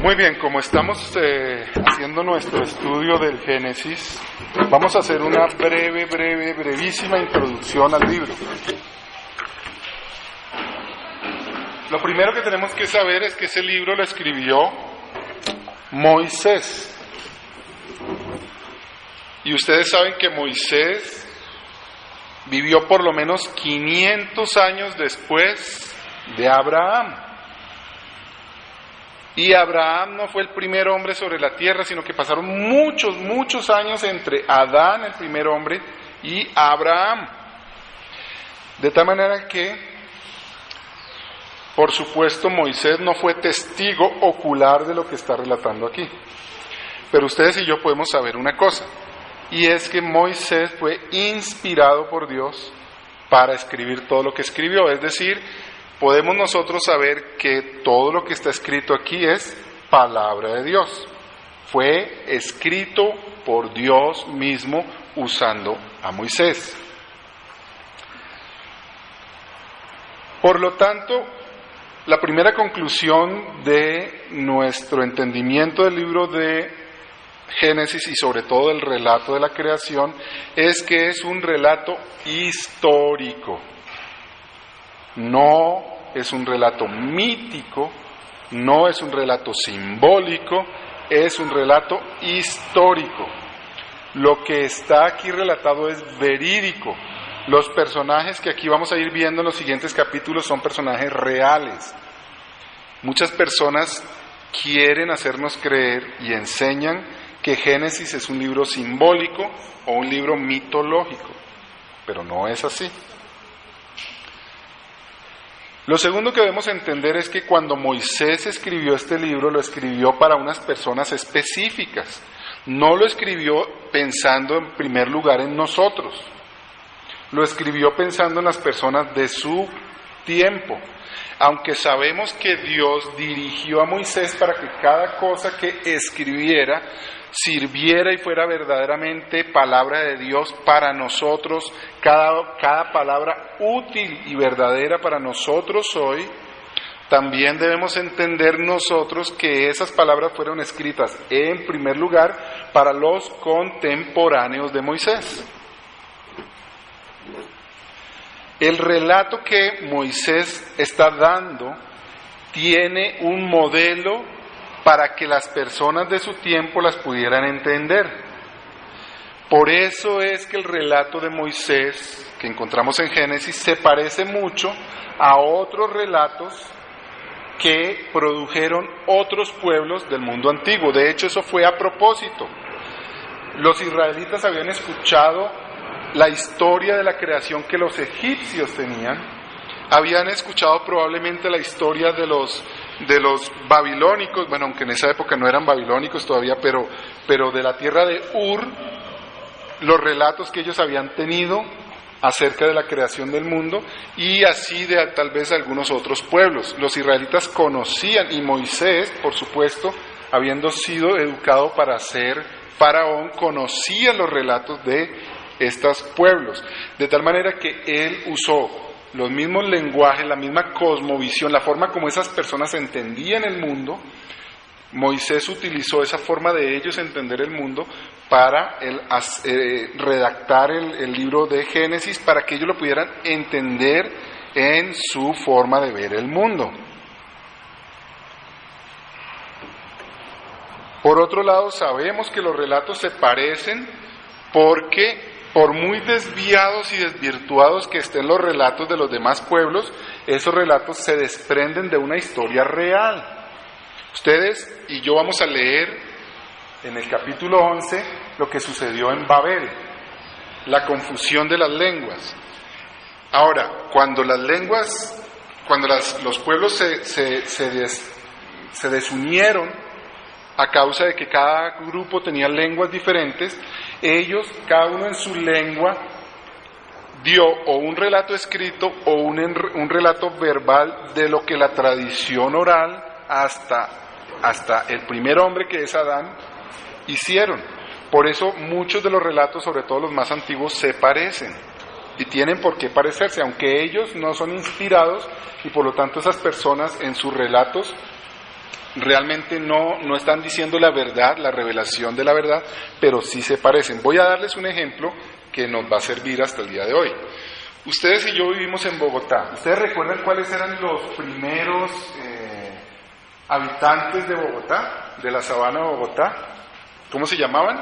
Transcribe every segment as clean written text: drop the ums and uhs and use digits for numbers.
Muy bien, como estamos haciendo nuestro estudio del Génesis, vamos a hacer una brevísima introducción al libro. Lo primero que tenemos que saber es que ese libro lo escribió Moisés. Y ustedes saben que Moisés vivió por lo menos 500 años después de Abraham. Y Abraham no fue el primer hombre sobre la tierra, sino que pasaron muchos años entre Adán, el primer hombre, y Abraham. De tal manera que, por supuesto, Moisés no fue testigo ocular de lo que está relatando aquí. Pero ustedes y yo podemos saber una cosa, y es que Moisés fue inspirado por Dios para escribir todo lo que escribió, es decir, podemos nosotros saber que todo lo que está escrito aquí es palabra de Dios. Fue escrito por Dios mismo usando a Moisés. Por lo tanto, la primera conclusión de nuestro entendimiento del libro de Génesis y sobre todo del relato de la creación es que es un relato histórico. No es un relato mítico, no es un relato simbólico, es un relato histórico. Lo que está aquí relatado es verídico. Los personajes que aquí vamos a ir viendo en los siguientes capítulos son personajes reales. Muchas personas quieren hacernos creer y enseñan que Génesis es un libro simbólico o un libro mitológico, pero no es así. Lo segundo que debemos entender es que cuando Moisés escribió este libro, lo escribió para unas personas específicas. No lo escribió pensando en primer lugar en nosotros. Lo escribió pensando en las personas de su tiempo. Aunque sabemos que Dios dirigió a Moisés para que cada cosa que escribiera sirviera y fuera verdaderamente palabra de Dios para nosotros, cada palabra útil y verdadera para nosotros hoy, también debemos entender nosotros que esas palabras fueron escritas en primer lugar para los contemporáneos de Moisés. El relato que Moisés está dando tiene un modelo para que las personas de su tiempo las pudieran entender. Por eso es que el relato de Moisés, que encontramos en Génesis, se parece mucho a otros relatos que produjeron otros pueblos del mundo antiguo. De hecho, eso fue a propósito. Los israelitas habían escuchado la historia de la creación que los egipcios tenían, habían escuchado probablemente la historia de los babilónicos, bueno, aunque en esa época no eran babilónicos todavía, pero de la tierra de Ur, los relatos que ellos habían tenido acerca de la creación del mundo, y así de tal vez algunos otros pueblos. Los israelitas conocían, y Moisés, por supuesto, habiendo sido educado para ser faraón, conocía los relatos de estos pueblos, de tal manera que él usó los mismos lenguajes, la misma cosmovisión, la forma como esas personas entendían el mundo. Moisés utilizó esa forma de ellos entender el mundo para redactar el libro de Génesis, para que ellos lo pudieran entender en su forma de ver el mundo. Por otro lado, sabemos que los relatos se parecen porque, por muy desviados y desvirtuados que estén los relatos de los demás pueblos, esos relatos se desprenden de una historia real. Ustedes y yo vamos a leer en el capítulo 11 lo que sucedió en Babel, la confusión de las lenguas. Ahora, cuando los pueblos se desunieron a causa de que cada grupo tenía lenguas diferentes, ellos, cada uno en su lengua, dio o un relato escrito o un relato verbal de lo que la tradición oral hasta el primer hombre, que es Adán, hicieron. Por eso muchos de los relatos, sobre todo los más antiguos, se parecen y tienen por qué parecerse, aunque ellos no son inspirados, y por lo tanto esas personas en sus relatos realmente no están diciendo la verdad, la revelación de la verdad, pero sí se parecen. Voy a darles un ejemplo que nos va a servir hasta el día de hoy. Ustedes y yo vivimos en Bogotá. ¿Ustedes recuerdan cuáles eran los primeros habitantes de Bogotá, de la sabana de Bogotá? ¿Cómo se llamaban?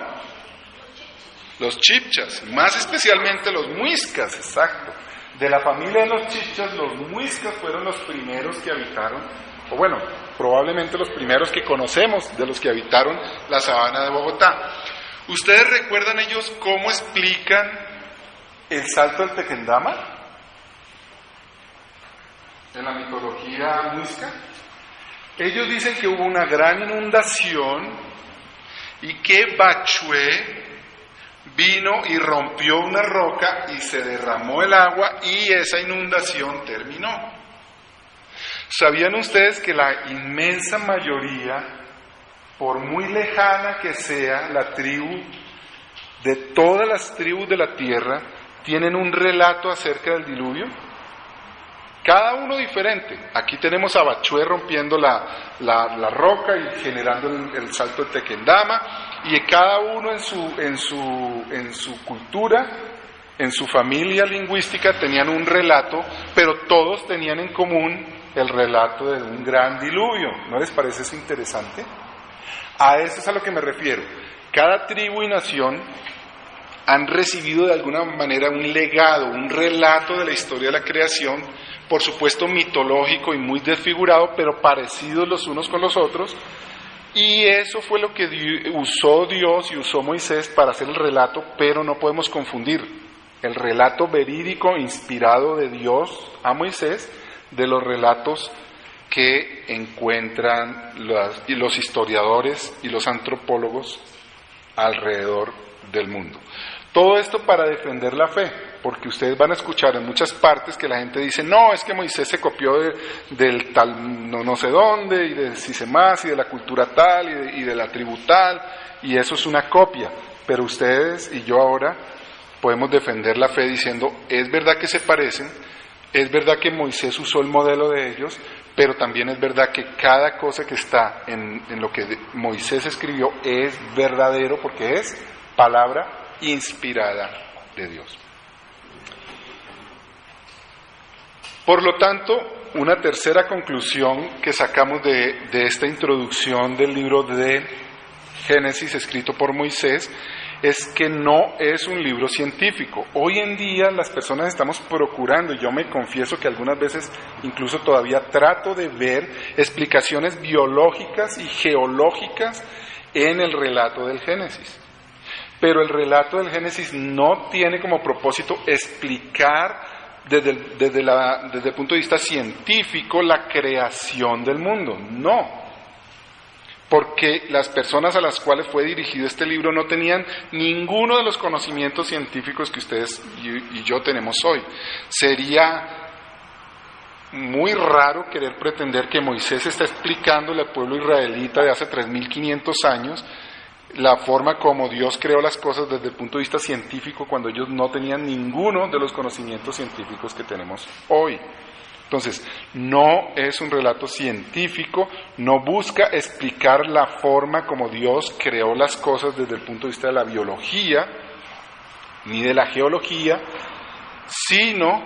Los chibchas, más especialmente los muiscas, exacto. De la familia de los chibchas, los muiscas fueron los primeros que habitaron, o bueno, probablemente los primeros que conocemos de los que habitaron la sabana de Bogotá. ¿Ustedes recuerdan ellos cómo explican el salto del Tequendama en la mitología muisca? Ellos dicen que hubo una gran inundación y que Bachué vino y rompió una roca y se derramó el agua y esa inundación terminó. ¿Sabían ustedes que la inmensa mayoría, por muy lejana que sea la tribu, de todas las tribus de la tierra, tienen un relato acerca del diluvio? Cada uno diferente. Aquí tenemos a Bachué rompiendo la roca y generando el salto de Tequendama, y cada uno en su cultura, en su familia lingüística tenían un relato, pero todos tenían en común el relato de un gran diluvio. ¿No les parece eso interesante? A eso es a lo que me refiero. Cada tribu y nación han recibido de alguna manera un legado, un relato de la historia de la creación, por supuesto mitológico y muy desfigurado, pero parecidos los unos con los otros, y eso fue lo que usó Dios y usó Moisés para hacer el relato, pero no podemos confundir el relato verídico inspirado de Dios a Moisés de los relatos que encuentran los historiadores y los antropólogos alrededor del mundo. Todo esto para defender la fe, porque ustedes van a escuchar en muchas partes que la gente dice, no, es que Moisés se copió del tal no sé dónde, y de Sisemás, y de la cultura tal, y de la tribu tal, y eso es una copia. Pero ustedes y yo ahora podemos defender la fe diciendo, es verdad que se parecen, es verdad que Moisés usó el modelo de ellos, pero también es verdad que cada cosa que está en lo que Moisés escribió es verdadero, porque es palabra inspirada de Dios. Por lo tanto, una tercera conclusión que sacamos de esta introducción del libro de Génesis escrito por Moisés es que no es un libro científico. Hoy en día las personas estamos procurando, y yo me confieso que algunas veces incluso todavía trato de ver explicaciones biológicas y geológicas en el relato del Génesis. Pero el relato del Génesis no tiene como propósito explicar desde el punto de vista científico la creación del mundo. No. Porque las personas a las cuales fue dirigido este libro no tenían ninguno de los conocimientos científicos que ustedes y yo tenemos hoy. Sería muy raro querer pretender que Moisés está explicándole al pueblo israelita de hace 3.500 años la forma como Dios creó las cosas desde el punto de vista científico cuando ellos no tenían ninguno de los conocimientos científicos que tenemos hoy. Entonces, no es un relato científico, no busca explicar la forma como Dios creó las cosas desde el punto de vista de la biología, ni de la geología, sino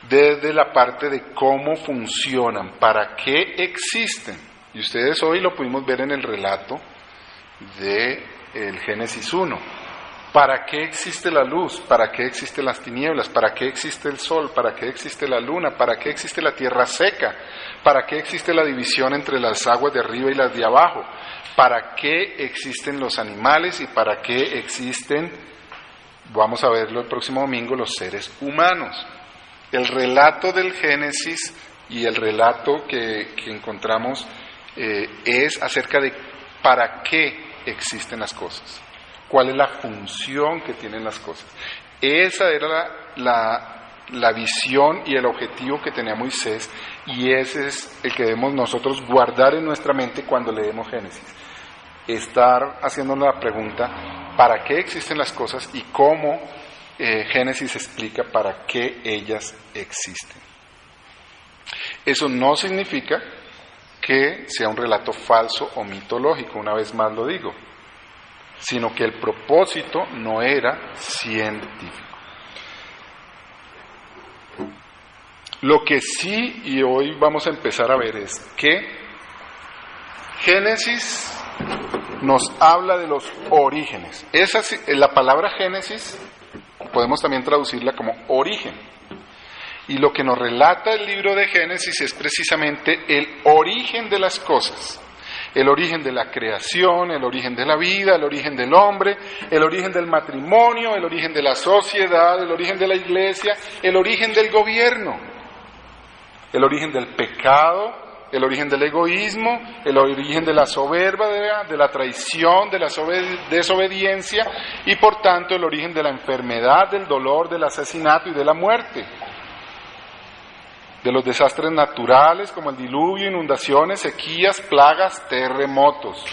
desde la parte de cómo funcionan, para qué existen. Y ustedes hoy lo pudimos ver en el relato de el Génesis 1. ¿Para qué existe la luz? ¿Para qué existen las tinieblas? ¿Para qué existe el sol? ¿Para qué existe la luna? ¿Para qué existe la tierra seca? ¿Para qué existe la división entre las aguas de arriba y las de abajo? ¿Para qué existen los animales? ¿Y para qué existen, vamos a verlo el próximo domingo, los seres humanos? El relato del Génesis y el relato que encontramos es acerca de para qué existen las cosas, cuál es la función que tienen las cosas. Esa era la visión y el objetivo que tenía Moisés, y ese es el que debemos nosotros guardar en nuestra mente cuando leemos Génesis. Estar haciéndonos la pregunta, ¿para qué existen las cosas? Y cómo Génesis explica para qué ellas existen. Eso no significa que sea un relato falso o mitológico, una vez más lo digo, sino que el propósito no era científico. Lo que sí, y hoy vamos a empezar a ver, es que Génesis nos habla de los orígenes. La palabra Génesis podemos también traducirla como origen. Y lo que nos relata el libro de Génesis es precisamente el origen de las cosas. El origen de la creación, el origen de la vida, el origen del hombre, el origen del matrimonio, el origen de la sociedad, el origen de la iglesia, el origen del gobierno, el origen del pecado, el origen del egoísmo, el origen de la soberbia, de la traición, de la desobediencia y por tanto el origen de la enfermedad, del dolor, del asesinato y de la muerte. De los desastres naturales como el diluvio, inundaciones, sequías, plagas, terremotos.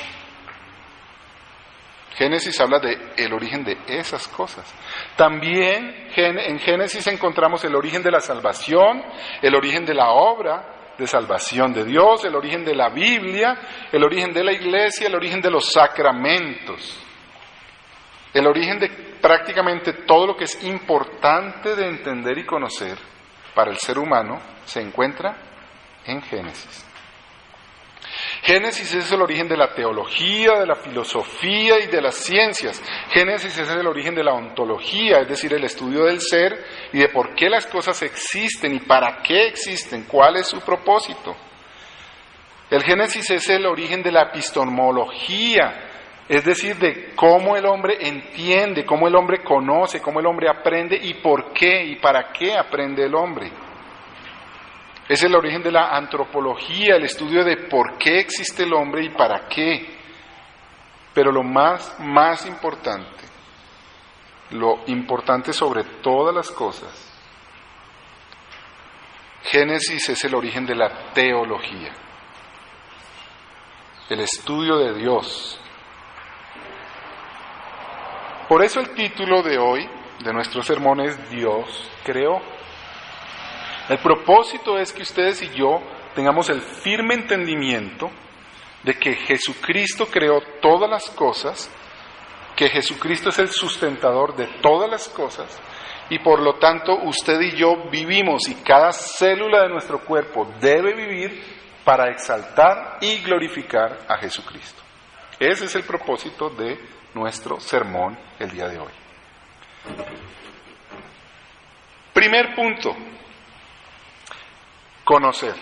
Génesis habla del origen de esas cosas. También en Génesis encontramos el origen de la salvación, el origen de la obra de salvación de Dios, el origen de la Biblia, el origen de la iglesia, el origen de los sacramentos. El origen de prácticamente todo lo que es importante de entender y conocer para el ser humano se encuentra en Génesis. Génesis es el origen de la teología, de la filosofía y de las ciencias. Génesis es el origen de la ontología, es decir, el estudio del ser y de por qué las cosas existen y para qué existen, cuál es su propósito. El Génesis es el origen de la epistemología, es decir, de cómo el hombre entiende, cómo el hombre conoce, cómo el hombre aprende y por qué y para qué aprende el hombre. Es el origen de la antropología, el estudio de por qué existe el hombre y para qué. Pero lo más importante, lo importante sobre todas las cosas, Génesis es el origen de la teología, el estudio de Dios. Por eso el título de hoy, de nuestro sermón, es Dios creó. El propósito es que ustedes y yo tengamos el firme entendimiento de que Jesucristo creó todas las cosas, que Jesucristo es el sustentador de todas las cosas, y por lo tanto usted y yo vivimos y cada célula de nuestro cuerpo debe vivir para exaltar y glorificar a Jesucristo. Ese es el propósito de nuestro sermón el día de hoy. Primer punto. Conocer.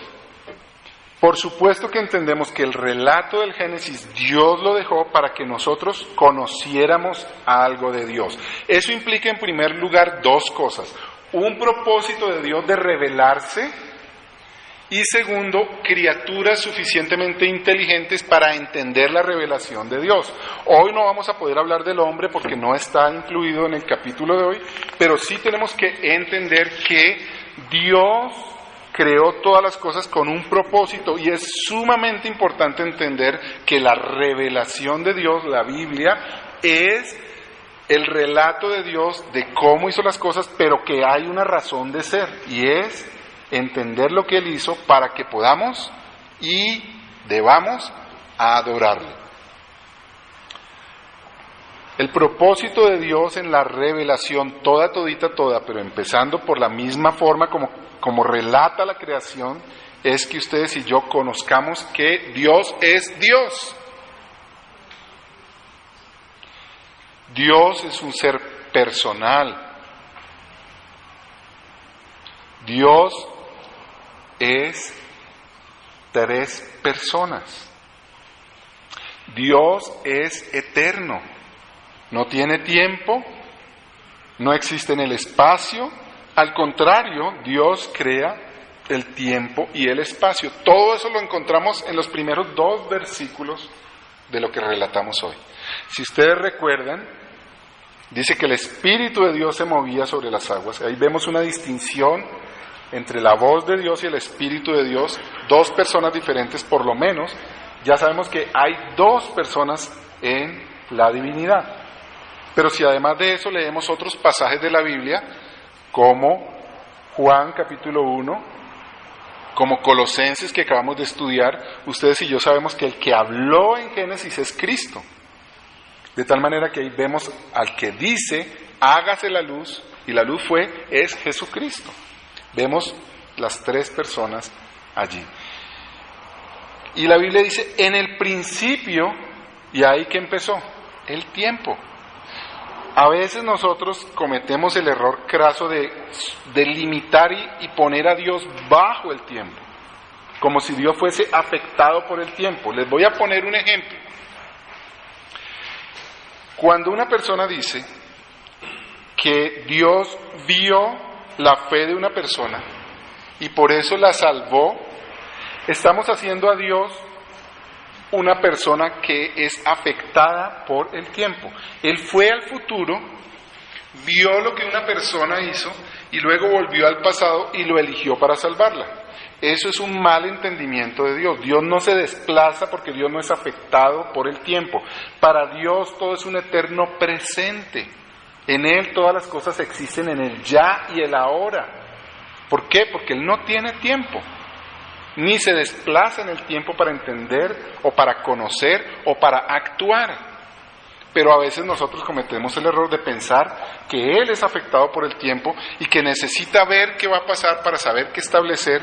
Por supuesto que entendemos que el relato del Génesis Dios lo dejó para que nosotros conociéramos algo de Dios. Eso implica en primer lugar dos cosas. Un propósito de Dios de revelarse y segundo, criaturas suficientemente inteligentes para entender la revelación de Dios. Hoy no vamos a poder hablar del hombre porque no está incluido en el capítulo de hoy, pero sí tenemos que entender que Dios creó todas las cosas con un propósito y es sumamente importante entender que la revelación de Dios, la Biblia, es el relato de Dios de cómo hizo las cosas, pero que hay una razón de ser y es entender lo que Él hizo para que podamos y debamos adorarle. El propósito de Dios en la revelación, toda, pero empezando por la misma forma como relata la creación, es que ustedes y yo conozcamos que Dios es Dios. Dios es un ser personal. Dios es tres personas. Dios es eterno. No tiene tiempo, no existe en el espacio. Al contrario, Dios crea el tiempo y el espacio. Todo eso lo encontramos en los primeros 2 versículos de lo que relatamos hoy. Si ustedes recuerdan, dice que el Espíritu de Dios se movía sobre las aguas. Ahí vemos una distinción entre la voz de Dios y el Espíritu de Dios, 2 personas diferentes por lo menos. Ya sabemos que hay 2 personas en la divinidad. Pero si además de eso leemos otros pasajes de la Biblia, como Juan capítulo 1, Como Colosenses, que acabamos de estudiar, ustedes y yo sabemos que el que habló en Génesis es Cristo. De tal manera que ahí vemos al que dice, hágase la luz, y la luz es Jesucristo. Vemos las tres personas allí. Y la Biblia dice, en el principio, y ahí que empezó, el tiempo. A veces nosotros cometemos el error craso de limitar y poner a Dios bajo el tiempo, como si Dios fuese afectado por el tiempo. Les voy a poner un ejemplo. Cuando una persona dice que Dios vio la fe de una persona y por eso la salvó, estamos haciendo a Dios una persona que es afectada por el tiempo. Él fue al futuro, vio lo que una persona hizo y luego volvió al pasado y lo eligió para salvarla. Eso es un mal entendimiento de Dios. Dios no se desplaza porque Dios no es afectado por el tiempo. Para Dios todo es un eterno presente. En Él todas las cosas existen en el ya y el ahora. ¿Por qué? Porque Él no tiene tiempo. Ni se desplaza en el tiempo para entender o para conocer o para actuar. Pero a veces nosotros cometemos el error de pensar que Él es afectado por el tiempo y que necesita ver qué va a pasar para saber qué establecer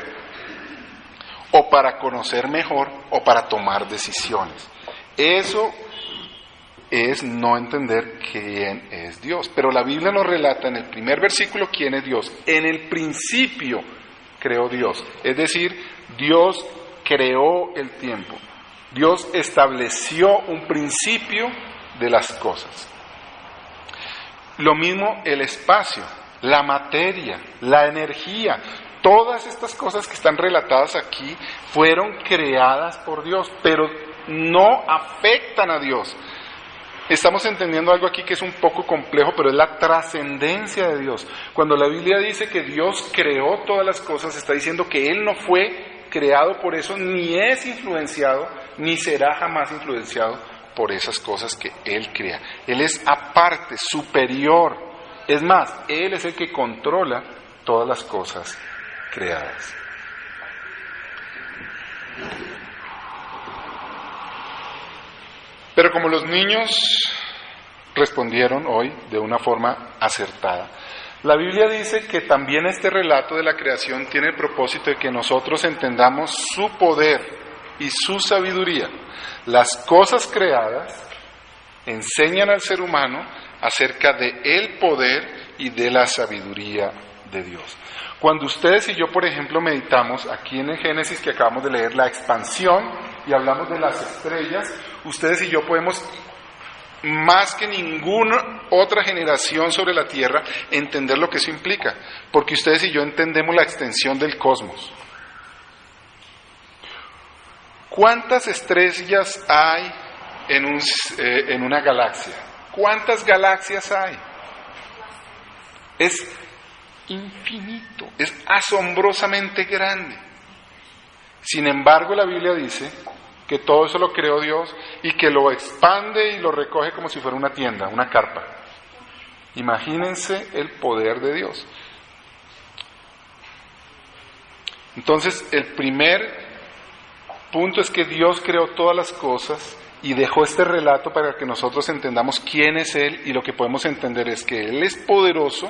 o para conocer mejor o para tomar decisiones. Eso es no entender quién es Dios. Pero la Biblia nos relata en el primer versículo quién es Dios. En el principio creó Dios. Es decir, Dios creó el tiempo. Dios estableció un principio de las cosas. Lo mismo el espacio, la materia, la energía. Todas estas cosas que están relatadas aquí fueron creadas por Dios, pero no afectan a Dios. Estamos entendiendo algo aquí que es un poco complejo, pero es la trascendencia de Dios. Cuando la Biblia dice que Dios creó todas las cosas, está diciendo que Él no fue creado por eso, ni es influenciado, ni será jamás influenciado por esas cosas que Él crea. Él es aparte, superior. Es más, Él es el que controla todas las cosas creadas. Pero como los niños respondieron hoy de una forma acertada, la Biblia dice que también este relato de la creación tiene el propósito de que nosotros entendamos su poder y su sabiduría. Las cosas creadas enseñan al ser humano acerca de el poder y de la sabiduría de Dios. Cuando ustedes y yo, por ejemplo, meditamos aquí en el Génesis que acabamos de leer, la expansión, y hablamos de las estrellas, ustedes y yo podemos, más que ninguna otra generación sobre la Tierra, entender lo que eso implica, porque ustedes y yo entendemos la extensión del cosmos. ¿Cuántas estrellas hay en una galaxia? ¿Cuántas galaxias hay? Es infinito, es asombrosamente grande. Sin embargo, la Biblia dice que todo eso lo creó Dios y que lo expande y lo recoge como si fuera una tienda, una carpa. Imagínense el poder de Dios. Entonces, el primer punto es que Dios creó todas las cosas y dejó este relato para que nosotros entendamos quién es Él, y lo que podemos entender es que Él es poderoso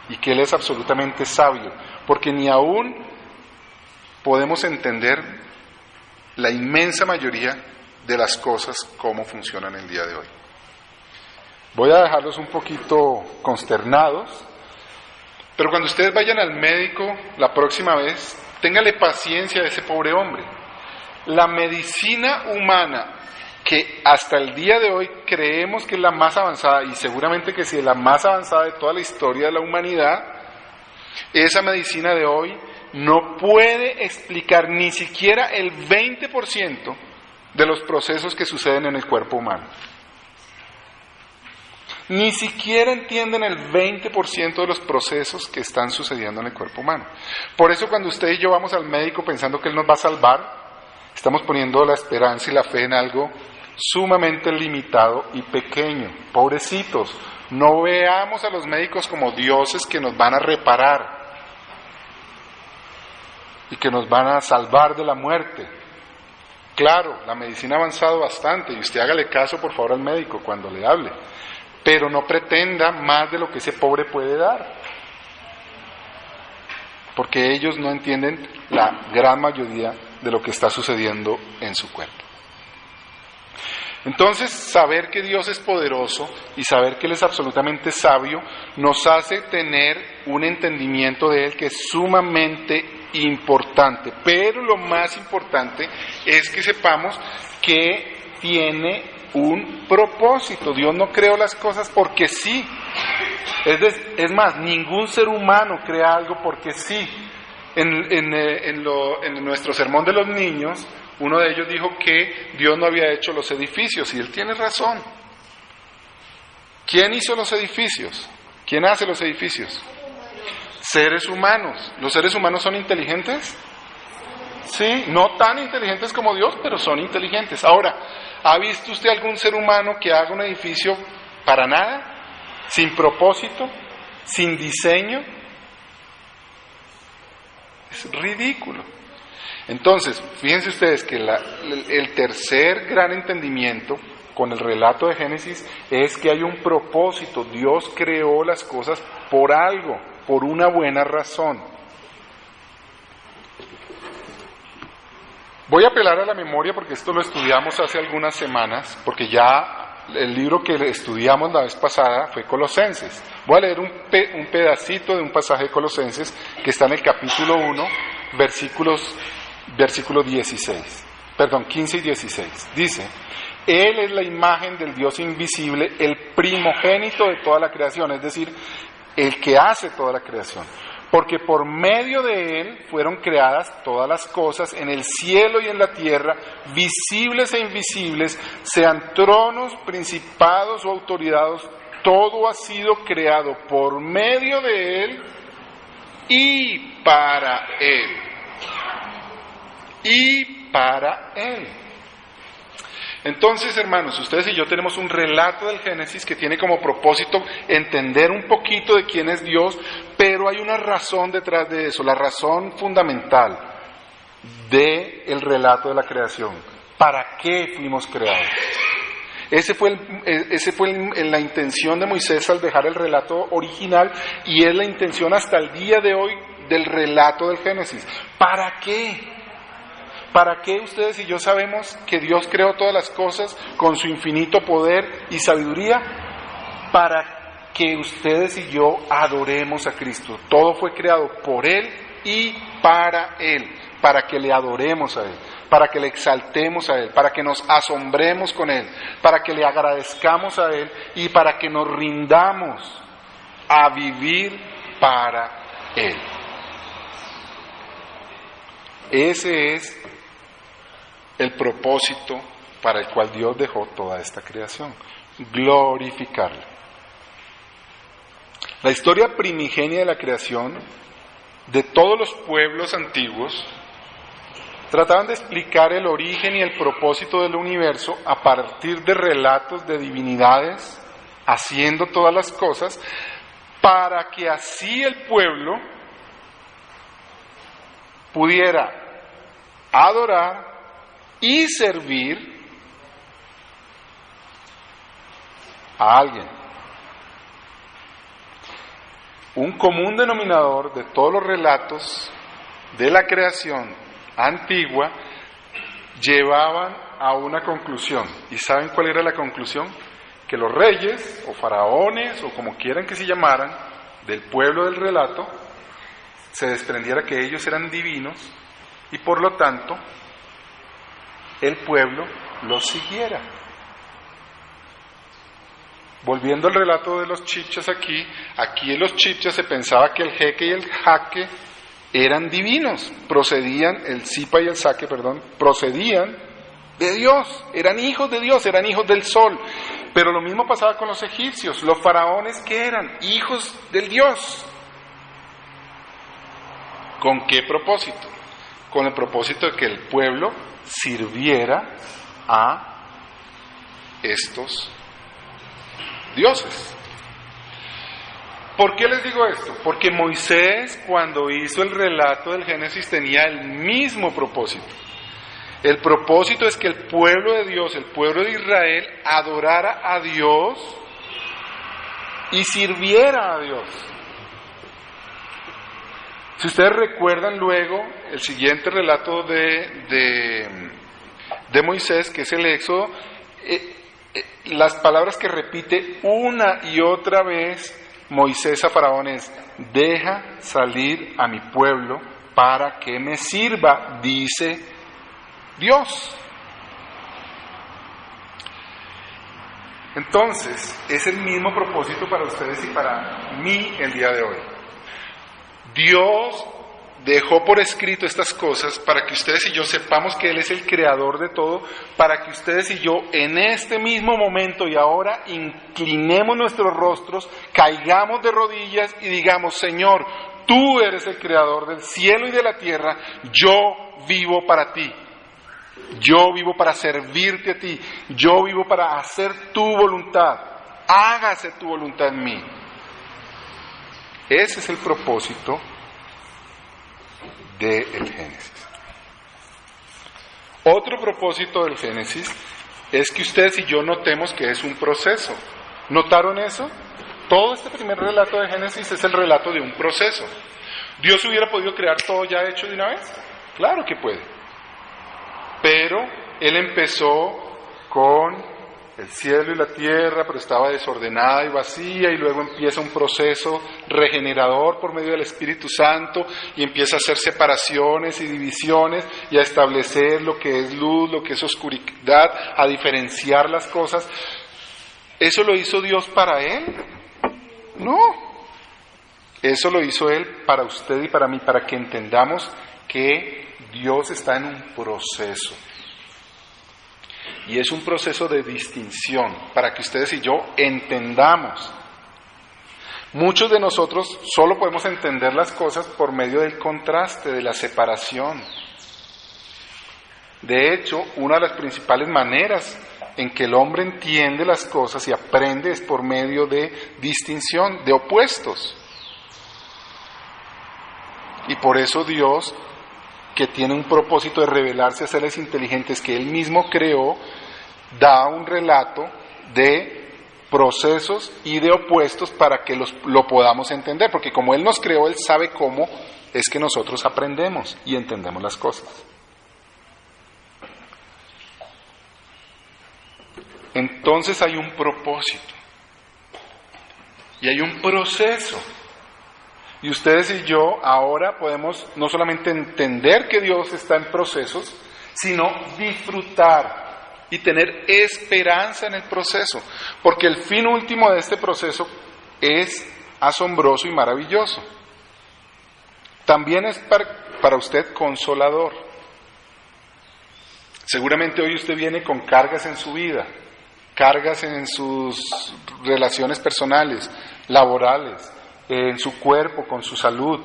y que Él es absolutamente sabio, porque ni aún podemos entender la inmensa mayoría de las cosas cómo funcionan el día de hoy. Voy a dejarlos un poquito consternados, pero cuando ustedes vayan al médico la próxima vez, téngale paciencia a ese pobre hombre. La medicina humana, que hasta el día de hoy creemos que es la más avanzada, y seguramente que sí es la más avanzada de toda la historia de la humanidad, esa medicina de hoy no puede explicar ni siquiera el 20% de los procesos que suceden en el cuerpo humano. Ni siquiera entienden el 20% de los procesos que están sucediendo en el cuerpo humano. Por eso cuando usted y yo vamos al médico pensando que Él nos va a salvar, estamos poniendo la esperanza y la fe en algo sumamente limitado y pequeño. Pobrecitos, no veamos a los médicos como dioses que nos van a reparar. y que nos van a salvar de la muerte. Claro, la medicina ha avanzado bastante y usted hágale caso por favor al médico cuando le hable, pero no pretenda más de lo que ese pobre puede dar, porque ellos no entienden la gran mayoría de lo que está sucediendo en su cuerpo. Entonces, saber que Dios es poderoso y saber que Él es absolutamente sabio nos hace tener un entendimiento de Él que es sumamente importante. Pero lo más importante es que sepamos que tiene un propósito. Dios no creó las cosas porque sí. Es más, ningún ser humano crea algo porque sí. En nuestro sermón de los niños, uno de ellos dijo que Dios no había hecho los edificios, y él tiene razón. ¿Quién hizo los edificios? ¿Quién hace los edificios? Seres humanos. ¿Los seres humanos son inteligentes? Sí, no tan inteligentes como Dios, pero son inteligentes. Ahora, ¿ha visto usted algún ser humano que haga un edificio para nada? ¿Sin propósito? ¿Sin diseño? Es ridículo. Entonces, fíjense ustedes que el tercer gran entendimiento con el relato de Génesis es que hay un propósito. Dios creó las cosas por algo, por una buena razón. Voy a apelar a la memoria porque esto lo estudiamos hace algunas semanas, porque ya el libro que estudiamos la vez pasada fue Colosenses. Voy a leer un pedacito de un pasaje de Colosenses que está en el capítulo 1, versículo 15 y 16. Dice: Él es la imagen del Dios invisible, el primogénito de toda la creación, es decir, el que hace toda la creación. Porque por medio de Él fueron creadas todas las cosas en el cielo y en la tierra, visibles e invisibles, sean tronos, principados o autoridades, todo ha sido creado por medio de Él y para Él. Y para Él. Entonces, hermanos, ustedes y yo tenemos un relato del Génesis que tiene como propósito entender un poquito de quién es Dios, pero hay una razón detrás de eso, la razón fundamental del relato de la creación. ¿Para qué fuimos creados? Ese fue la intención de Moisés al dejar el relato original, y es la intención hasta el día de hoy del relato del Génesis. ¿Para qué? ¿Para qué ustedes y yo sabemos que Dios creó todas las cosas con su infinito poder y sabiduría? Para que ustedes y yo adoremos a Cristo. Todo fue creado por Él y para Él, para que le adoremos a Él, para que le exaltemos a Él, para que nos asombremos con Él, para que le agradezcamos a Él y para que nos rindamos a vivir para Él. Ese es el propósito para el cual Dios dejó toda esta creación: glorificarle. La historia primigenia de la creación de todos los pueblos antiguos trataban de explicar el origen y el propósito del universo a partir de relatos de divinidades haciendo todas las cosas, para que así el pueblo pudiera adorar y servir a alguien. Un común denominador de todos los relatos de la creación antigua llevaban a una conclusión. ¿Y saben cuál era la conclusión? Que los reyes o faraones o como quieran que se llamaran del pueblo del relato se desprendiera que ellos eran divinos y por lo tanto el pueblo los siguiera. Volviendo al relato de los chichas aquí en los chichas se pensaba que el jeque y el jaque eran divinos, el zipa y el saque, procedían de Dios, eran hijos de Dios, eran hijos del sol. Pero lo mismo pasaba con los egipcios, los faraones que eran hijos del Dios. ¿Con qué propósito? Con el propósito de que el pueblo sirviera a estos dioses. ¿Por qué les digo esto? Porque Moisés, cuando hizo el relato del Génesis, tenía el mismo propósito. El propósito es que el pueblo de Dios, el pueblo de Israel, adorara a Dios y sirviera a Dios. Si ustedes recuerdan luego el siguiente relato de Moisés, que es el Éxodo, las palabras que repite una y otra vez Moisés a Faraón es: deja salir a mi pueblo para que me sirva, dice Dios. Entonces, es el mismo propósito para ustedes y para mí el día de hoy. Dios dejó por escrito estas cosas para que ustedes y yo sepamos que Él es el creador de todo, para que ustedes y yo en este mismo momento y ahora inclinemos nuestros rostros, caigamos de rodillas y digamos: Señor, tú eres el creador del cielo y de la tierra, yo vivo para ti. Yo vivo para servirte a ti, yo vivo para hacer tu voluntad, hágase tu voluntad en mí. Ese es el propósito del Génesis. Otro propósito del Génesis es que ustedes y yo notemos que es un proceso. ¿Notaron eso? Todo este primer relato de Génesis es el relato de un proceso. ¿Dios hubiera podido crear todo ya hecho de una vez? Claro que puede. Pero Él empezó con el cielo y la tierra, pero estaba desordenada y vacía, y luego empieza un proceso regenerador por medio del Espíritu Santo, y empieza a hacer separaciones y divisiones, y a establecer lo que es luz, lo que es oscuridad, a diferenciar las cosas. ¿Eso lo hizo Dios para Él? No. Eso lo hizo Él para usted y para mí, para que entendamos que Dios está en un proceso. Y es un proceso de distinción, para que ustedes y yo entendamos. Muchos de nosotros solo podemos entender las cosas por medio del contraste, de la separación. De hecho, una de las principales maneras en que el hombre entiende las cosas y aprende es por medio de distinción, de opuestos. Y por eso Dios, que tiene un propósito de revelarse a seres inteligentes que Él mismo creó, da un relato de procesos y de opuestos para que lo podamos entender, porque como Él nos creó, Él sabe cómo es que nosotros aprendemos y entendemos las cosas. Entonces hay un propósito y hay un proceso. Y ustedes y yo ahora podemos no solamente entender que Dios está en procesos, sino disfrutar y tener esperanza en el proceso, porque el fin último de este proceso es asombroso y maravilloso. También es para usted consolador. Seguramente hoy usted viene con cargas en su vida, cargas en sus relaciones personales, laborales, en su cuerpo, con su salud.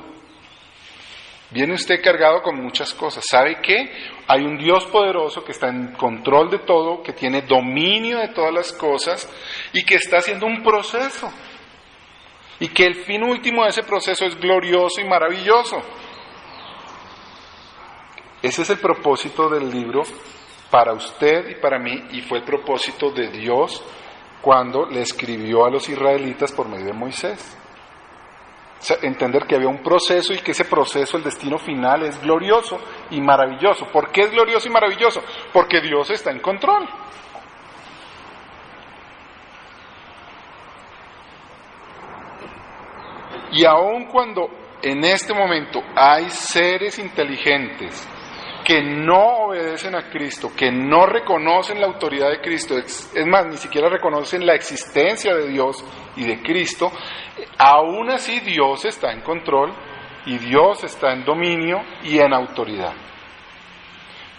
Viene usted cargado con muchas cosas. ¿Sabe qué? Hay un Dios poderoso que está en control de todo, que tiene dominio de todas las cosas y que está haciendo un proceso. Y que el fin último de ese proceso es glorioso y maravilloso. Ese es el propósito del libro para usted y para mí, y fue el propósito de Dios cuando le escribió a los israelitas por medio de Moisés. O sea, entender que había un proceso y que ese proceso, el destino final, es glorioso y maravilloso. ¿Por qué es glorioso y maravilloso? Porque Dios está en control. Y aun cuando en este momento hay seres inteligentes que no obedecen a Cristo, que no reconocen la autoridad de Cristo, es más, ni siquiera reconocen la existencia de Dios y de Cristo, aún así Dios está en control y Dios está en dominio y en autoridad.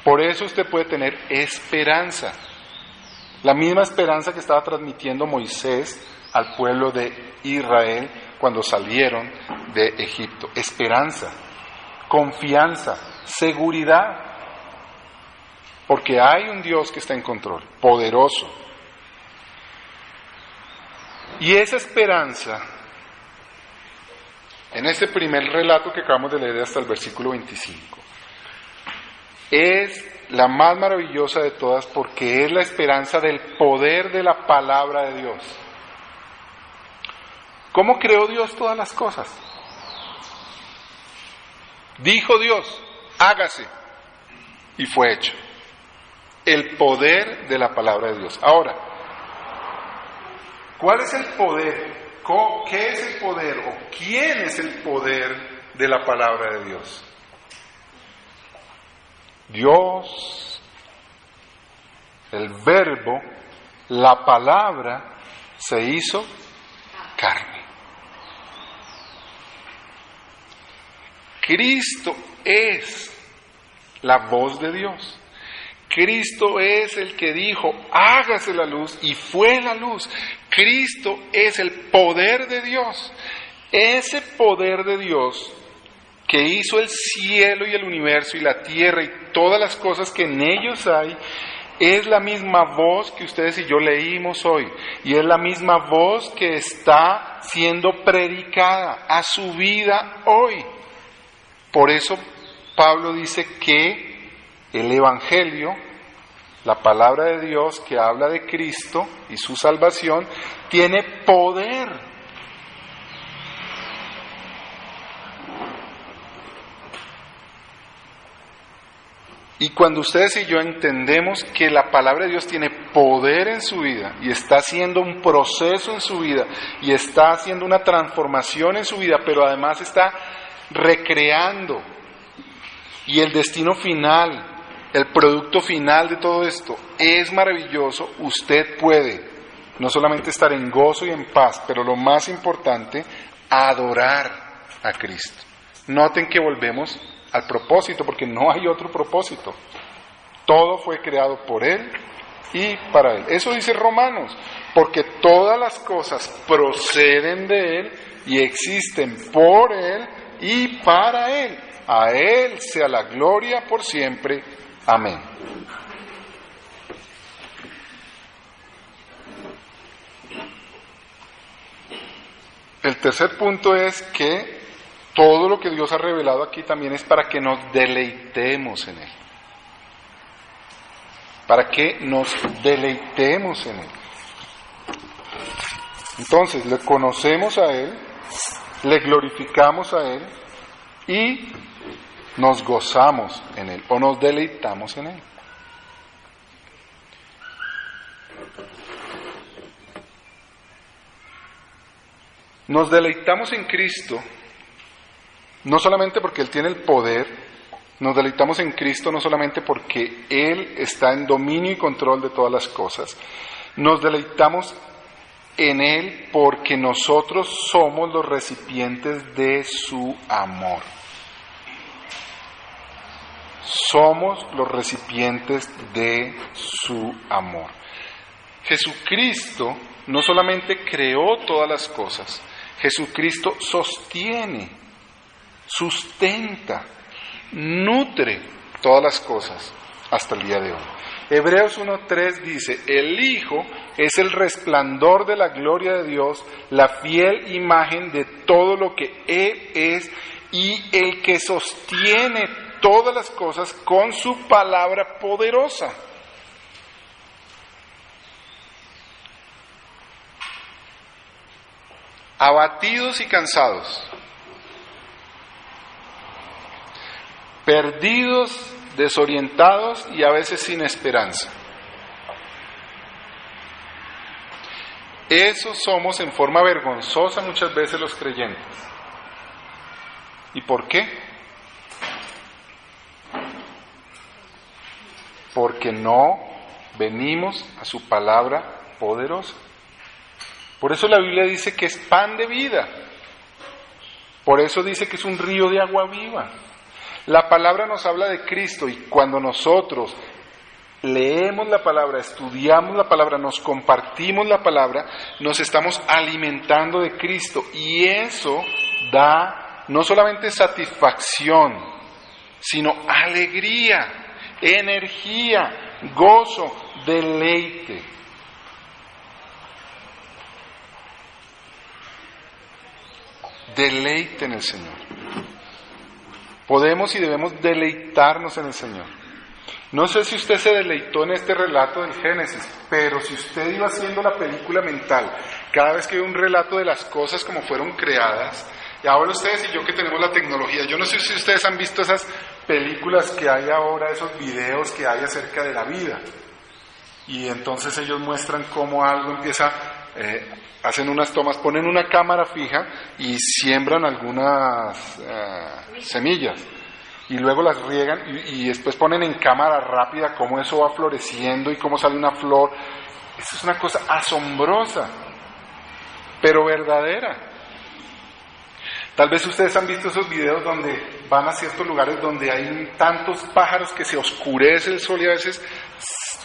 Por eso usted puede tener esperanza, la misma esperanza que estaba transmitiendo Moisés al pueblo de Israel cuando salieron de Egipto. Esperanza, confianza, seguridad, porque hay un Dios que está en control, poderoso. Y esa esperanza en este primer relato que acabamos de leer hasta el versículo 25. Es la más maravillosa de todas porque es la esperanza del poder de la palabra de Dios. ¿Cómo creó Dios todas las cosas? Dijo Dios, hágase, y fue hecho. El poder de la palabra de Dios. Ahora, ¿cuál es el poder? ¿Qué es el poder? ¿O quién es el poder de la palabra de Dios? Dios, el verbo, la palabra, se hizo carne. Cristo es la voz de Dios. Cristo es el que dijo, hágase la luz, y fue la luz. Cristo es el poder de Dios. Ese poder de Dios que hizo el cielo y el universo y la tierra y todas las cosas que en ellos hay, es la misma voz que ustedes y yo leímos hoy, y es la misma voz que está siendo predicada a su vida hoy. Por eso Pablo dice que el Evangelio, la palabra de Dios que habla de Cristo y su salvación, tiene poder. Y cuando ustedes y yo entendemos que la palabra de Dios tiene poder en su vida y está haciendo un proceso en su vida y está haciendo una transformación en su vida, pero además está recreando, y el destino final, el producto final de todo esto es maravilloso, usted puede no solamente estar en gozo y en paz, pero lo más importante, adorar a Cristo. Noten que volvemos al propósito, porque no hay otro propósito. Todo fue creado por Él y para Él. Eso dice Romanos, porque todas las cosas proceden de Él y existen por Él y para Él. A Él sea la gloria por siempre. Amén. El tercer punto es que todo lo que Dios ha revelado aquí también es para que nos deleitemos en Él. Para que nos deleitemos en Él. Entonces, le conocemos a Él, le glorificamos a Él y nos gozamos en Él, o nos deleitamos en Él. Nos deleitamos en Cristo, no solamente porque Él tiene el poder, nos deleitamos en Cristo no solamente porque Él está en dominio y control de todas las cosas, nos deleitamos en Él porque nosotros somos los recipientes de su amor. Somos los recipientes de su amor. Jesucristo no solamente creó todas las cosas, Jesucristo sostiene, sustenta, nutre todas las cosas hasta el día de hoy. Hebreos 1:3 dice, el Hijo es el resplandor de la gloria de Dios, la fiel imagen de todo lo que Él es y el que sostiene todas las cosas con su palabra poderosa. Abatidos y cansados, perdidos, desorientados y a veces sin esperanza. Eso somos en forma vergonzosa muchas veces los creyentes. ¿Y por qué? Porque no venimos a su palabra poderosa. Por eso la Biblia dice que es pan de vida. Por eso dice que es un río de agua viva. La palabra nos habla de Cristo y cuando nosotros leemos la palabra, estudiamos la palabra, nos compartimos la palabra, nos estamos alimentando de Cristo y eso da no solamente satisfacción, sino alegría, energía, gozo, deleite. Deleite en el Señor. Podemos y debemos deleitarnos en el Señor. No sé si usted se deleitó en este relato del Génesis, pero si usted iba haciendo la película mental, cada vez que ve un relato de las cosas como fueron creadas, y ahora ustedes y yo que tenemos la tecnología, yo no sé si ustedes han visto esas películas que hay ahora, esos videos que hay acerca de la vida, y entonces ellos muestran cómo algo empieza, hacen unas tomas, ponen una cámara fija y siembran algunas semillas, y luego las riegan y después ponen en cámara rápida cómo eso va floreciendo y cómo sale una flor. Eso es una cosa asombrosa, pero verdadera. Tal vez ustedes han visto esos videos donde van a ciertos lugares donde hay tantos pájaros que se oscurece el sol y a veces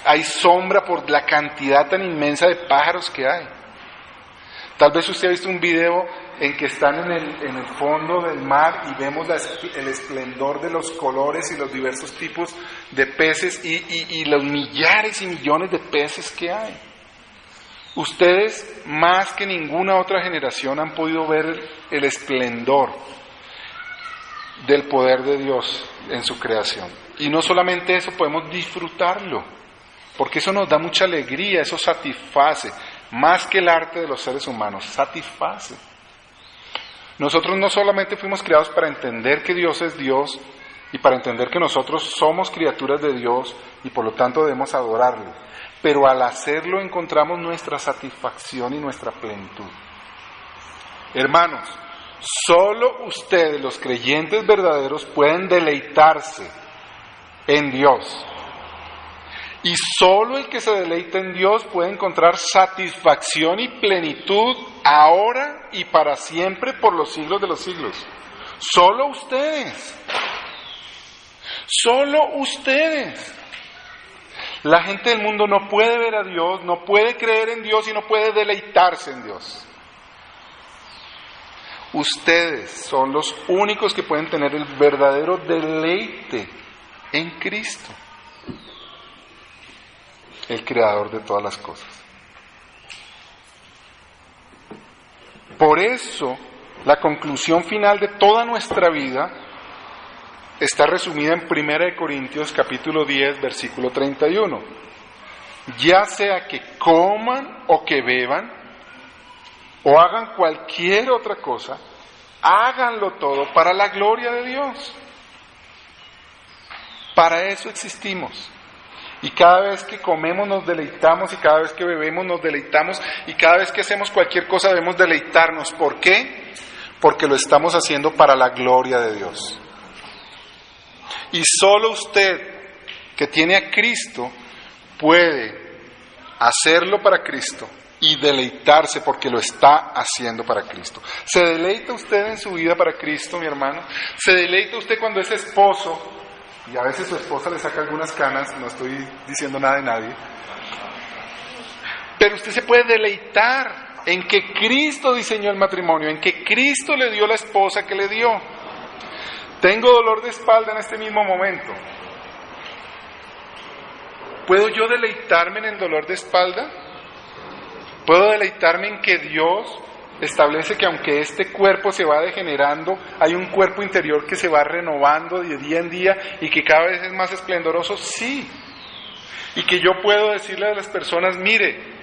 hay sombra por la cantidad tan inmensa de pájaros que hay. Tal vez usted ha visto un video en que están en el fondo del mar y vemos el esplendor de los colores y los diversos tipos de peces y los millares y millones de peces que hay. Ustedes, más que ninguna otra generación, han podido ver el esplendor del poder de Dios en su creación. Y no solamente eso, podemos disfrutarlo, porque eso nos da mucha alegría, eso satisface, más que el arte de los seres humanos, satisface. Nosotros no solamente fuimos creados para entender que Dios es Dios y para entender que nosotros somos criaturas de Dios y por lo tanto debemos adorarlo, pero al hacerlo encontramos nuestra satisfacción y nuestra plenitud. Hermanos, solo ustedes, los creyentes verdaderos, pueden deleitarse en Dios. Y solo el que se deleita en Dios puede encontrar satisfacción y plenitud ahora y para siempre por los siglos de los siglos. Solo ustedes. Solo ustedes. La gente del mundo no puede ver a Dios, no puede creer en Dios y no puede deleitarse en Dios. Ustedes son los únicos que pueden tener el verdadero deleite en Cristo, el creador de todas las cosas. Por eso, la conclusión final de toda nuestra vida está resumida en 1 Corintios capítulo 10, versículo 31. Ya sea que coman o que beban, o hagan cualquier otra cosa, háganlo todo para la gloria de Dios. Para eso existimos. Y cada vez que comemos nos deleitamos, y cada vez que bebemos nos deleitamos, y cada vez que hacemos cualquier cosa debemos deleitarnos. ¿Por qué? Porque lo estamos haciendo para la gloria de Dios. Y solo usted, que tiene a Cristo, puede hacerlo para Cristo y deleitarse porque lo está haciendo para Cristo. ¿Se deleita usted en su vida para Cristo, mi hermano? ¿Se deleita usted cuando es esposo? Y a veces su esposa le saca algunas canas, no estoy diciendo nada de nadie. Pero usted se puede deleitar en que Cristo diseñó el matrimonio, en que Cristo le dio la esposa que le dio. Tengo dolor de espalda en este mismo momento. ¿Puedo yo deleitarme en el dolor de espalda? ¿Puedo deleitarme en que Dios establece que aunque este cuerpo se va degenerando, hay un cuerpo interior que se va renovando de día en día y que cada vez es más esplendoroso? Sí. Y que yo puedo decirle a las personas, mire,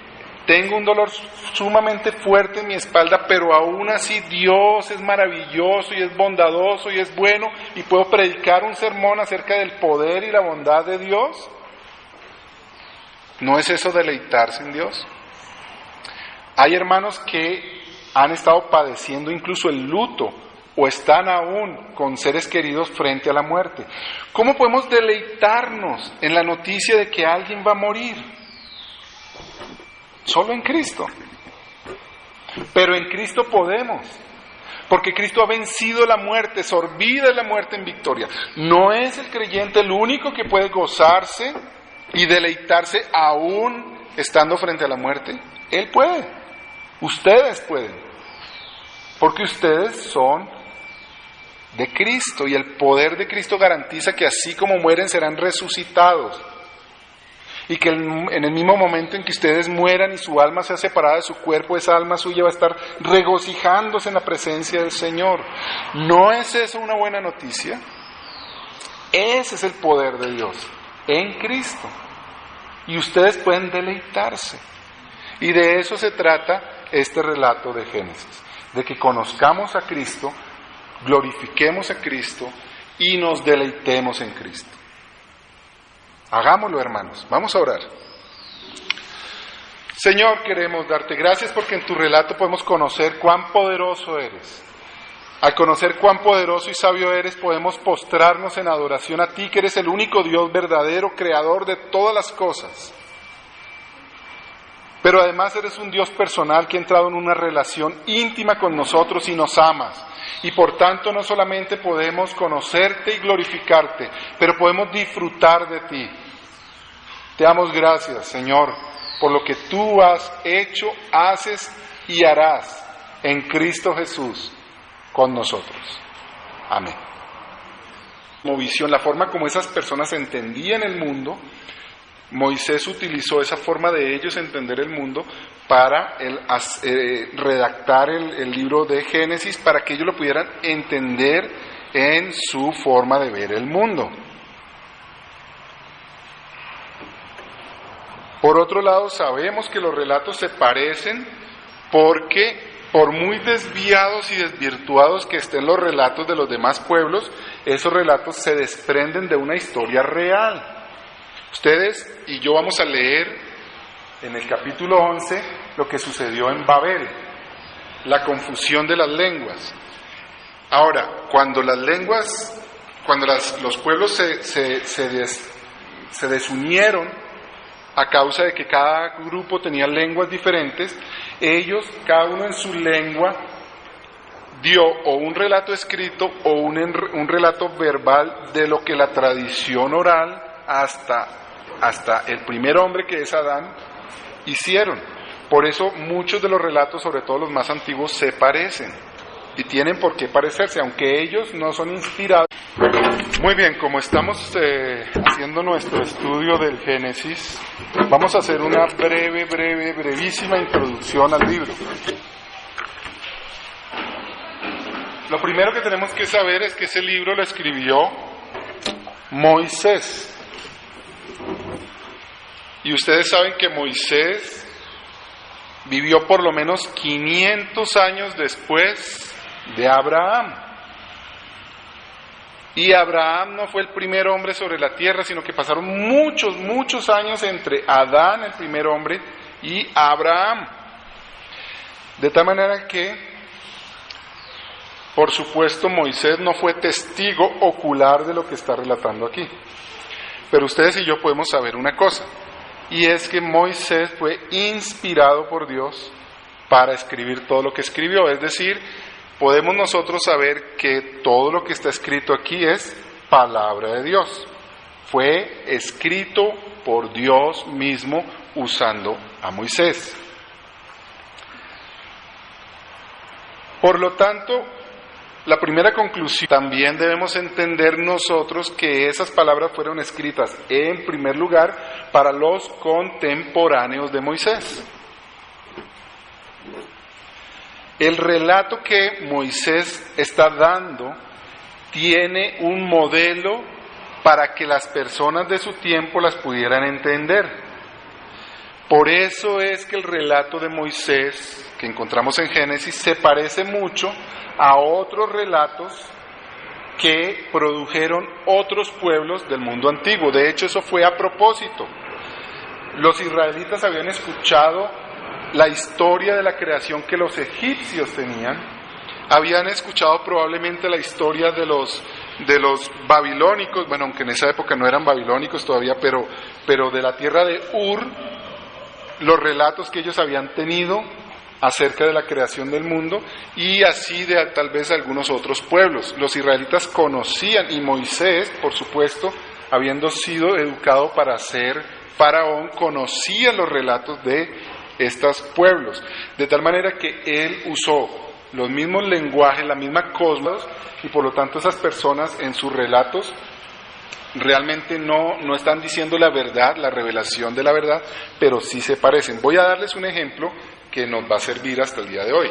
tengo un dolor sumamente fuerte en mi espalda, pero aún así Dios es maravilloso y es bondadoso y es bueno, y puedo predicar un sermón acerca del poder y la bondad de Dios. ¿No es eso deleitarse en Dios? Hay hermanos que han estado padeciendo incluso el luto o están aún con seres queridos frente a la muerte. ¿Cómo podemos deleitarnos en la noticia de que alguien va a morir? Solo en Cristo. Pero en Cristo podemos, porque Cristo ha vencido la muerte, sorbida la muerte en victoria. ¿No es el creyente el único que puede gozarse y deleitarse aún estando frente a la muerte? Él puede. Ustedes pueden, porque ustedes son de Cristo y el poder de Cristo garantiza que así como mueren serán resucitados. Y que en el mismo momento en que ustedes mueran y su alma sea separada de su cuerpo, esa alma suya va a estar regocijándose en la presencia del Señor. ¿No es eso una buena noticia? Ese es el poder de Dios en Cristo. Y ustedes pueden deleitarse. Y de eso se trata este relato de Génesis. De que conozcamos a Cristo, glorifiquemos a Cristo y nos deleitemos en Cristo. Hagámoslo, hermanos. Vamos a orar. Señor, queremos darte gracias porque en tu relato podemos conocer cuán poderoso eres. Al conocer cuán poderoso y sabio eres, podemos postrarnos en adoración a ti, que eres el único Dios verdadero, creador de todas las cosas. Pero además eres un Dios personal que ha entrado en una relación íntima con nosotros y nos amas. Y por tanto no solamente podemos conocerte y glorificarte, pero podemos disfrutar de ti. Te damos gracias, Señor, por lo que tú has hecho, haces y harás en Cristo Jesús con nosotros. Amén. Como visión, la forma como esas personas entendían el mundo, Moisés utilizó esa forma de ellos entender el mundo para redactar el libro de Génesis, para que ellos lo pudieran entender en su forma de ver el mundo. Por otro lado, sabemos que los relatos se parecen porque, por muy desviados y desvirtuados que estén los relatos de los demás pueblos, esos relatos se desprenden de una historia real. Ustedes y yo vamos a leer en el capítulo 11 lo que sucedió en Babel, la confusión de las lenguas. Ahora, cuando los pueblos se desunieron a causa de que cada grupo tenía lenguas diferentes, ellos, cada uno en su lengua, dio o un relato escrito o un relato verbal de lo que la tradición oral hasta el primer hombre, que es Adán, hicieron. Por eso muchos de los relatos, sobre todo los más antiguos, se parecen y tienen por qué parecerse, aunque ellos no son inspirados. Muy bien, como estamos haciendo nuestro estudio del Génesis, vamos a hacer una brevísima introducción al libro. Lo primero que tenemos que saber es que ese libro lo escribió Moisés. Y ustedes saben que Moisés vivió por lo menos 500 años después de Abraham. Y Abraham no fue el primer hombre sobre la tierra, sino que pasaron muchos años entre Adán, el primer hombre, y Abraham. De tal manera que, por supuesto, Moisés no fue testigo ocular de lo que está relatando aquí. Pero ustedes y yo podemos saber una cosa, y es que Moisés fue inspirado por Dios para escribir todo lo que escribió. Es decir, podemos nosotros saber que todo lo que está escrito aquí es palabra de Dios. Fue escrito por Dios mismo usando a Moisés. Por lo tanto, la primera conclusión, también debemos entender nosotros que esas palabras fueron escritas en primer lugar para los contemporáneos de Moisés. El relato que Moisés está dando tiene un modelo para que las personas de su tiempo las pudieran entender. Por eso es que el relato de Moisés que encontramos en Génesis se parece mucho a otros relatos que produjeron otros pueblos del mundo antiguo. De hecho, eso fue a propósito. Los israelitas habían escuchado la historia de la creación que los egipcios tenían, habían escuchado probablemente la historia de los babilónicos, bueno, aunque en esa época no eran babilónicos todavía, pero de la tierra de Ur, los relatos que ellos habían tenido acerca de la creación del mundo, y así de tal vez algunos otros pueblos. Los israelitas conocían, y Moisés, por supuesto, habiendo sido educado para ser faraón, conocía los relatos de estos pueblos, de tal manera que él usó los mismos lenguajes, la misma cosmos, y por lo tanto esas personas en sus relatos realmente no están diciendo la verdad, la revelación de la verdad, pero sí se parecen. Voy a darles un ejemplo que nos va a servir hasta el día de hoy.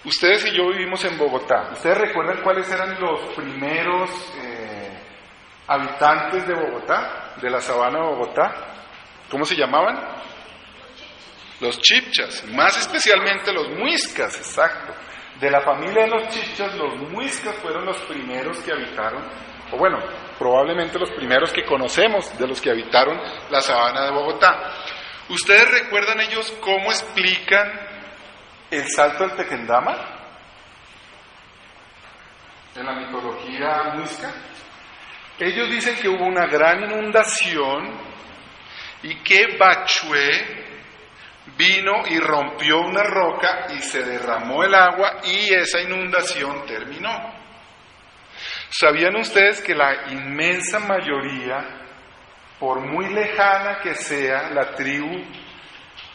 Ustedes y yo vivimos en Bogotá. ¿Ustedes recuerdan cuáles eran los primeros habitantes de Bogotá, de la sabana de Bogotá? ¿Cómo se llamaban? Los chibchas, más especialmente los muiscas, exacto. De la familia de los chibchas, los muiscas fueron los primeros que habitaron, o bueno, probablemente los primeros que conocemos de los que habitaron la sabana de Bogotá. ¿Ustedes recuerdan ellos cómo explican el salto del Tequendama en la mitología muisca? Ellos dicen que hubo una gran inundación y que Bachué vino y rompió una roca y se derramó el agua y esa inundación terminó. ¿Sabían ustedes que la inmensa mayoría, por muy lejana que sea la tribu,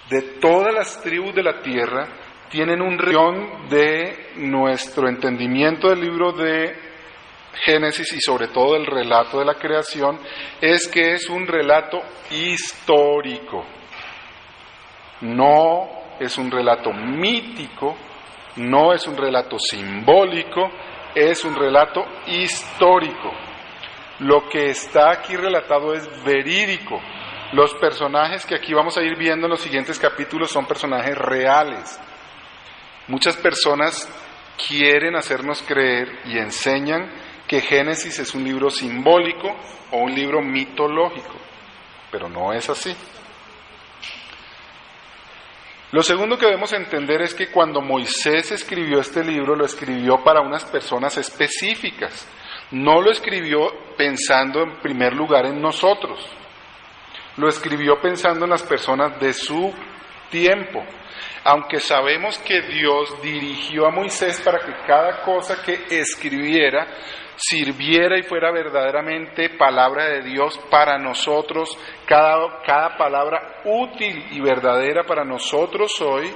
de todas las tribus de la tierra, tienen un región de nuestro entendimiento del libro de Génesis y sobre todo el relato de la creación, es que es un relato histórico? No es un relato mítico, no es un relato simbólico, es un relato histórico. Lo que está aquí relatado es verídico. Los personajes que aquí vamos a ir viendo en los siguientes capítulos son personajes reales. Muchas personas quieren hacernos creer y enseñan que Génesis es un libro simbólico o un libro mitológico, pero no es así. Lo segundo que debemos entender es que cuando Moisés escribió este libro, lo escribió para unas personas específicas. No lo escribió pensando en primer lugar en nosotros. Lo escribió pensando en las personas de su tiempo. Aunque sabemos que Dios dirigió a Moisés para que cada cosa que escribiera sirviera y fuera verdaderamente palabra de Dios para nosotros, cada palabra útil y verdadera para nosotros hoy,